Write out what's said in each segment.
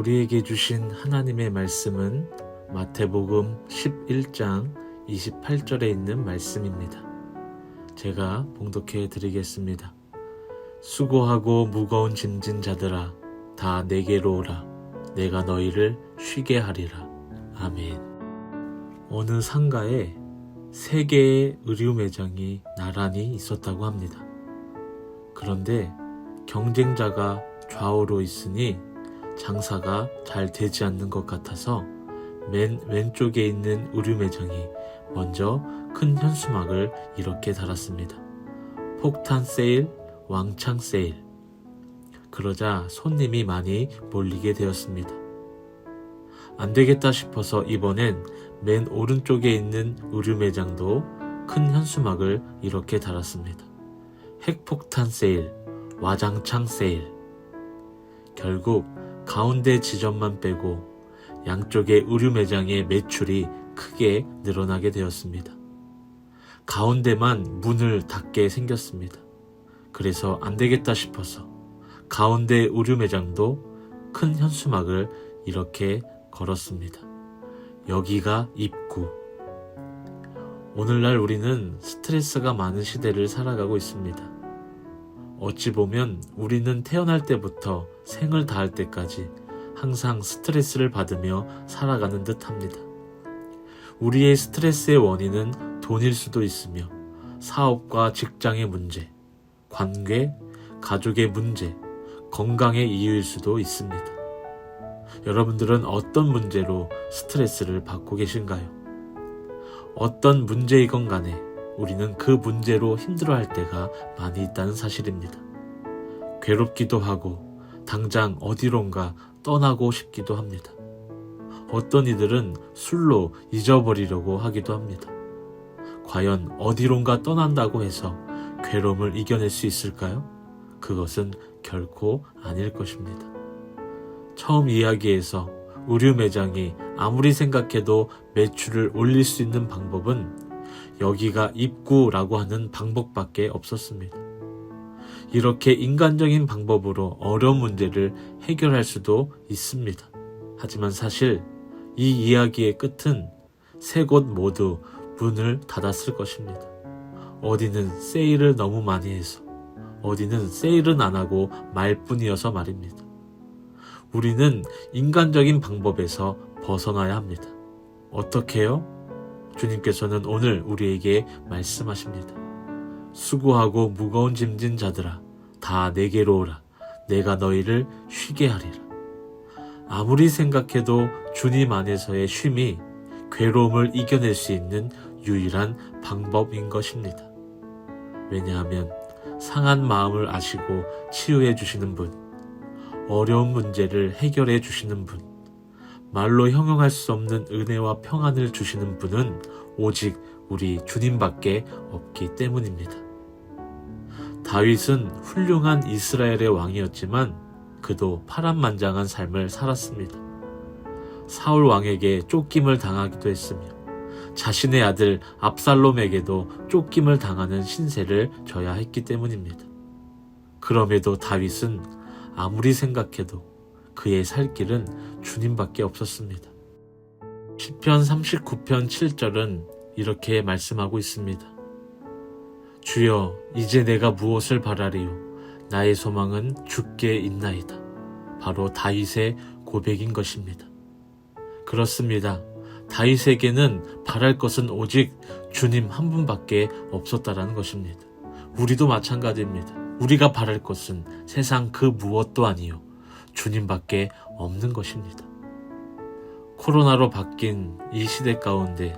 우리에게 주신 하나님의 말씀은 마태복음 11장 28절에 있는 말씀입니다. 제가 봉독해 드리겠습니다. 수고하고 무거운 짐진 자들아 다 내게로 오라. 내가 너희를 쉬게 하리라. 아멘. 어느 상가에 3개의 의류 매장이 나란히 있었다고 합니다. 그런데 경쟁자가 좌우로 있으니 장사가 잘 되지 않는 것 같아서 맨 왼쪽에 있는 의류 매장이 먼저 큰 현수막을 이렇게 달았습니다. 폭탄 세일, 왕창 세일. 그러자 손님이 많이 몰리게 되었습니다. 안 되겠다 싶어서 이번엔 맨 오른쪽에 있는 의류 매장도 큰 현수막을 이렇게 달았습니다. 핵폭탄 세일, 와장창 세일. 결국 가운데 지점만 빼고 양쪽의 의류 매장의 매출이 크게 늘어나게 되었습니다. 가운데만 문을 닫게 생겼습니다. 그래서 안 되겠다 싶어서 가운데 의류 매장도 큰 현수막을 이렇게 걸었습니다. 여기가 입구. 오늘날 우리는 스트레스가 많은 시대를 살아가고 있습니다. 어찌 보면 우리는 태어날 때부터 생을 다할 때까지 항상 스트레스를 받으며 살아가는 듯 합니다. 우리의 스트레스의 원인은 돈일 수도 있으며 사업과 직장의 문제, 관계, 가족의 문제, 건강의 이유일 수도 있습니다. 여러분들은 어떤 문제로 스트레스를 받고 계신가요? 어떤 문제이건 간에 우리는 그 문제로 힘들어할 때가 많이 있다는 사실입니다. 괴롭기도 하고 당장 어디론가 떠나고 싶기도 합니다. 어떤 이들은 술로 잊어버리려고 하기도 합니다. 과연 어디론가 떠난다고 해서 괴로움을 이겨낼 수 있을까요? 그것은 결코 아닐 것입니다. 처음 이야기에서 의류 매장이 아무리 생각해도 매출을 올릴 수 있는 방법은 여기가 입구라고 하는 방법밖에 없었습니다. 이렇게 인간적인 방법으로 어려운 문제를 해결할 수도 있습니다. 하지만 사실 이 이야기의 끝은 3곳 모두 문을 닫았을 것입니다. 어디는 세일을 너무 많이 해서, 어디는 세일은 안 하고 말뿐이어서 말입니다. 우리는 인간적인 방법에서 벗어나야 합니다. 어떻게요? 주님께서는 오늘 우리에게 말씀하십니다. 수고하고 무거운 짐진 자들아 다 내게로 오라. 내가 너희를 쉬게 하리라. 아무리 생각해도 주님 안에서의 쉼이 괴로움을 이겨낼 수 있는 유일한 방법인 것입니다. 왜냐하면 상한 마음을 아시고 치유해 주시는 분, 어려운 문제를 해결해 주시는 분, 말로 형용할 수 없는 은혜와 평안을 주시는 분은 오직 우리 주님밖에 없기 때문입니다. 다윗은 훌륭한 이스라엘의 왕이었지만 그도 파란만장한 삶을 살았습니다. 사울 왕에게 쫓김을 당하기도 했으며 자신의 아들 압살롬에게도 쫓김을 당하는 신세를 져야 했기 때문입니다. 그럼에도 다윗은 아무리 생각해도 그의 살 길은 주님밖에 없었습니다. 시편 39편 7절은 이렇게 말씀하고 있습니다. 주여, 이제 내가 무엇을 바라리요? 나의 소망은 주께 있나이다. 바로 다윗의 고백인 것입니다. 그렇습니다. 다윗에게는 바랄 것은 오직 주님 한 분밖에 없었다라는 것입니다. 우리도 마찬가지입니다. 우리가 바랄 것은 세상 그 무엇도 아니요 주님밖에 없는 것입니다. 코로나로 바뀐 이 시대 가운데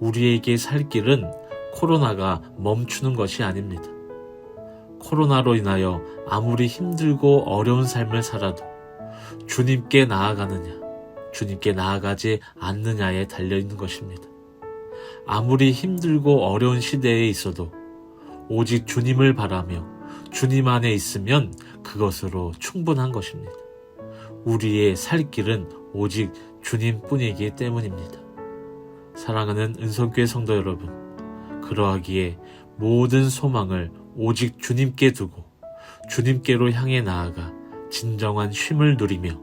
우리에게 살 길은 코로나가 멈추는 것이 아닙니다. 코로나로 인하여 아무리 힘들고 어려운 삶을 살아도 주님께 나아가느냐, 주님께 나아가지 않느냐에 달려있는 것입니다. 아무리 힘들고 어려운 시대에 있어도 오직 주님을 바라며 주님 안에 있으면 그것으로 충분한 것입니다. 우리의 살 길은 오직 주님뿐이기 때문입니다. 사랑하는 은성교회 성도 여러분, 그러하기에 모든 소망을 오직 주님께 두고 주님께로 향해 나아가 진정한 쉼을 누리며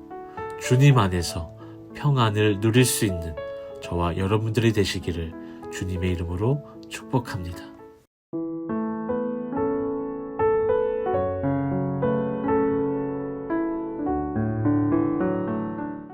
주님 안에서 평안을 누릴 수 있는 저와 여러분들이 되시기를 주님의 이름으로 축복합니다.